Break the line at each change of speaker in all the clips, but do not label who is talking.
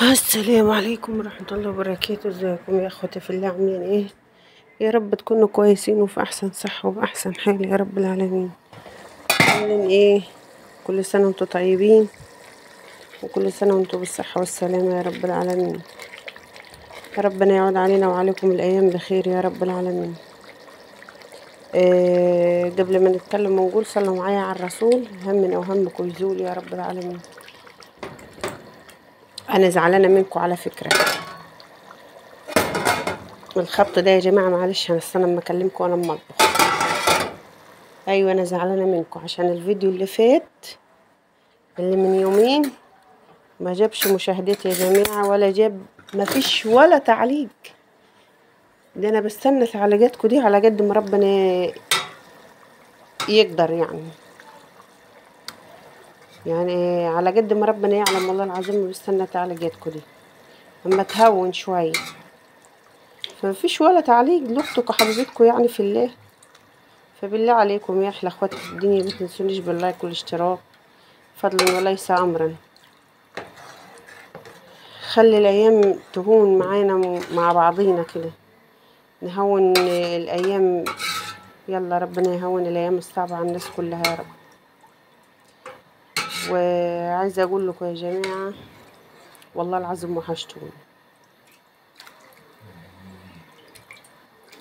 السلام عليكم ورحمة الله وبركاته. ازيكم يا اخوتي في الله؟ عاملين ايه؟ يا رب تكونوا كويسين وفي احسن صحة وباحسن حال يا رب العالمين. عاملين ايه؟ كل سنة وانتم طيبين، وكل سنة وانتم بالصحة والسلامة يا رب العالمين. ربنا يعود علينا وعليكم الايام بخير يا رب العالمين. قبل ما نتكلم ونقول صلوا معايا على الرسول، همنا وهمكم يزول يا رب العالمين. انا زعلانة منكم على فكرة. الخبط ده يا جماعة معلش، انا استنى اما اكلمكم وانا اما اطبخ. ايوه انا زعلانه منكم عشان الفيديو اللي فات اللي من يومين ما جابش مشاهدات يا جماعه، ولا جاب، ما فيش ولا تعليق. ده انا بستنى تعليقاتكم دي على قد ما ربنا يقدر، يعني على قد ما ربنا يعلم والله العظيم بستنى تعليقاتكم دي اما تهون شويه. فما فيش ولا تعليق لاختك وحبيبتكم يعني في الله. فبالله عليكم يا احلى اخوات الدنيا ما تنسونيش باللايك والاشتراك فضلا وليس امرا. خلي الايام تهون معانا مع بعضينا كده، نهون الايام. يلا ربنا يهون الايام الصعبة على الناس كلها يا رب. وعايزة اقول لكم يا جماعة والله العظيم وحشتوني،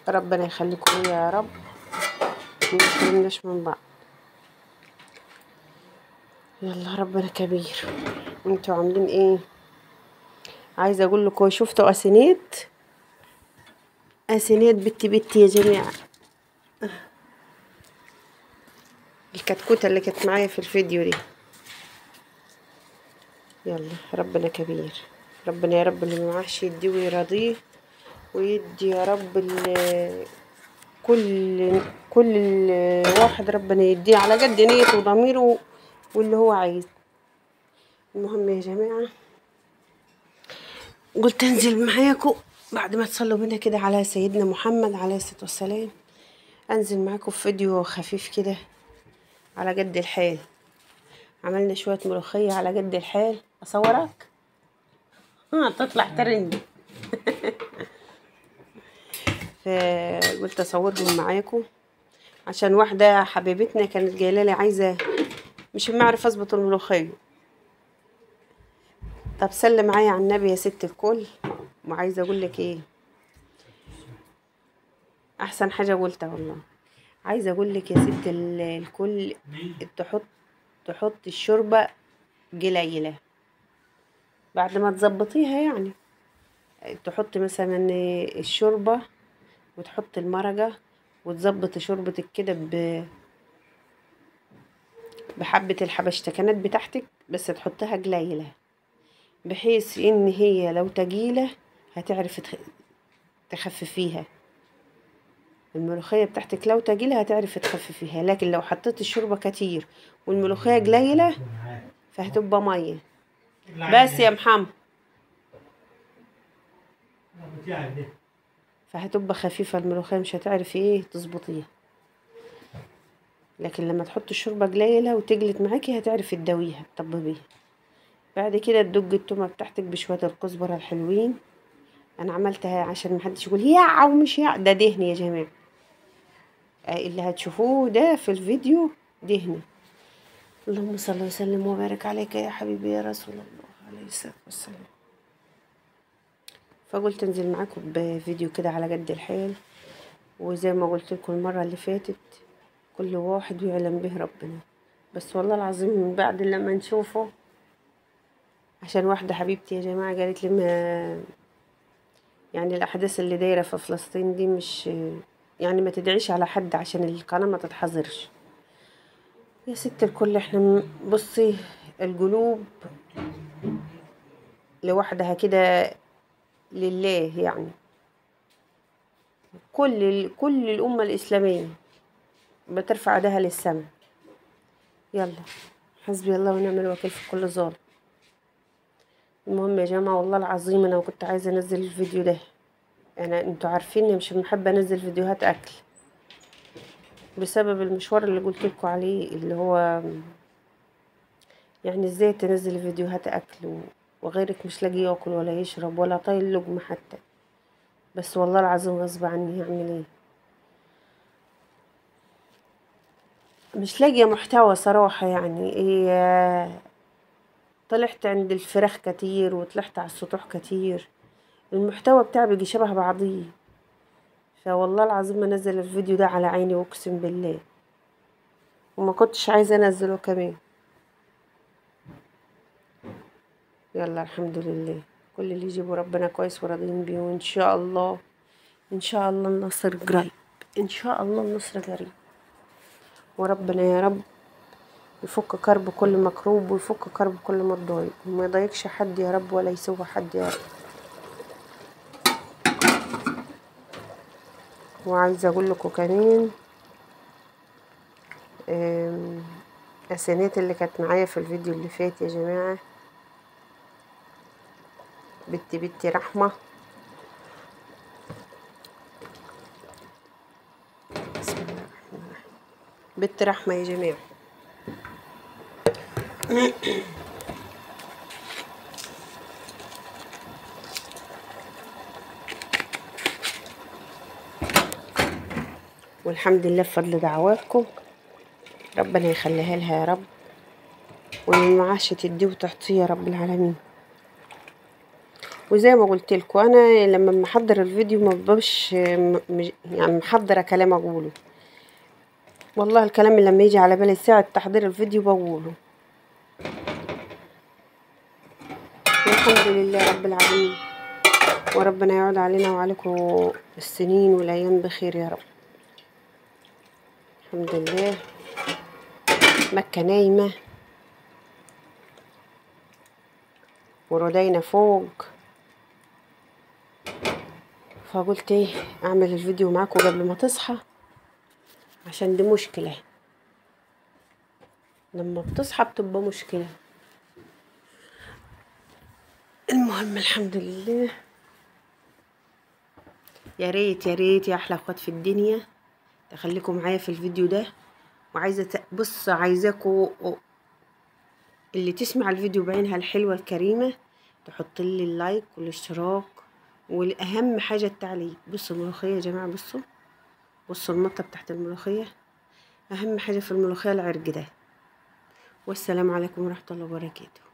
ربنا يخليكم ليا يا رب، ما نحرمناش من بعض. يلا ربنا كبير. انتوا عاملين ايه؟ عايزة اقول لكم شفتوا اسينات بتي يا جماعة، الكتكوتة اللي كانت معايا في الفيديو دي. يلا ربنا كبير، ربنا يا رب اللي معاش يديه ويرضيه، ويدي يا رب كل واحد ربنا يديه على قد نيته وضميره واللي هو عايز. المهم يا جماعة قلت انزل معاكم بعد ما تصلوا بينا كده على سيدنا محمد عليه الصلاة والسلام، انزل معاكم في فيديو خفيف كده على قد الحال. عملنا شوية ملوخية على قد الحال. اصورك تطلع ترند. فقلت اصورهم معاكم عشان واحدة حبيبتنا كانت جاية لي عايزة، مش معرف اظبط الملوخية. طب سلم معايا على النبي يا ست الكل. وعايزة اقول لك ايه، احسن حاجة قلتها والله. عايزة اقول لك يا ست الكل، تحط الشوربة قليلة بعد ما تظبطيها، يعني تحط مثلا الشوربة وتحط المرقة وتظبط شوربتك كده بحبة الحبشتكنات بتاعتك، بس تحطها قليلة بحيث ان هي لو تقيلة هتعرف تخففيها. الملوخية بتاعتك لو تقيلة هتعرف تخففيها، لكن لو حطيت الشوربة كتير والملوخية قليلة فهتبقى مية بس يا محمد، فهتبقى خفيفة الملوخية، مش هتعرفي ايه تظبطيها. لكن لما تحط الشوربة قليلة وتجلت معاكي هتعرفي تدويها تطببيها. بعد كده تدج التومة بتاعتك بشوية الكزبرة الحلوين. انا عملتها عشان محدش يقول يا او مش يا، ده دهن يا جماعة. اللي هتشوفوه ده في الفيديو دهن. اللهم صل وسلم وبارك عليك يا حبيبي يا رسول الله عليه الصلاة والسلام. فقلت انزل معاكم بفيديو كده على قد الحال، وزي ما قلت لكم المرة اللي فاتت كل واحد يعلم به ربنا. بس والله العظيم من بعد لما نشوفه، عشان واحدة حبيبتي يا جماعة قالت لي ما يعني الأحداث اللي دايرة في فلسطين دي مش يعني ما تدعيش على حد عشان القناة ما تتحظرش. يا ست الكل احنا بصي القلوب لوحدها كده لله، يعني كل الأمة الإسلامية بترفع ايدها للسماء. يلا حسبي الله ونعم الوكيل في كل ظالم. المهم يا جماعة والله العظيم أنا كنت عايزة أنزل الفيديو ده. انتوا عارفين إني مش محبة أنزل فيديوهات أكل بسبب المشوار اللي قلت لكم عليه، اللي هو يعني ازاي تنزل فيديوهات أكل وغيرك مش لاقي ياكل ولا يشرب ولا طايل لقمة حتى. بس والله العظيم غصب عني، هعمل ايه؟ مش لاقيه محتوى صراحة. يعني إيه، طلعت عند الفراخ كتير وطلعت على السطوح كتير، المحتوى بتاعي بيجي شبه بعضيه. فوالله العظيم انزل الفيديو ده على عيني واقسم بالله، وما كنتش عايزه انزله كمان. يلا الحمد لله، كل اللي يجيبه ربنا كويس وراضيين بيه، وان شاء الله ان شاء الله النصر قريب، ان شاء الله النصر قريب. وربنا يا رب يفك كرب كل مكروب ويفك كرب كل متضايق، وما يضايقش حد يا رب ولا يسوى حد يا رب. وعايزه اقول لكم كمان السنات اللي كانت معايا في الفيديو اللي فات يا جماعه، بنتي رحمه، بسم الله الرحمن الرحيم، بنت رحمه يا جماعه. والحمد لله بفضل دعواتكم ربنا يخليها لها يا رب، والمعاش تديه وتعطيه يا رب العالمين. وزي ما قلت لكم انا لما محضر الفيديو ما ببقاش يعني محضره كلام اقوله، والله الكلام اللي لما يجي على بالي ساعه تحضير الفيديو بقوله. والحمد لله رب العالمين، وربنا يعود علينا وعليكم السنين والايام بخير يا رب. الحمد لله. مكة نايمة ورودينا فوق، فقلت ايه اعمل الفيديو معاكم قبل ما تصحى، عشان دي مشكلة، لما بتصحى بتبقى مشكلة. المهم الحمد لله. يا ريت يا ريت يا احلى اخوات في الدنيا تخليكم معايا في الفيديو ده. وعايزه بص، عايزاكم اللي تسمع الفيديو بعينها الحلوه الكريمه تحط لي اللايك والاشتراك، والاهم حاجه التعليق. بصوا الملوخيه يا جماعه، بصوا المطه بتاعت الملوخيه، اهم حاجه في الملوخيه العرق ده. والسلام عليكم ورحمه الله وبركاته.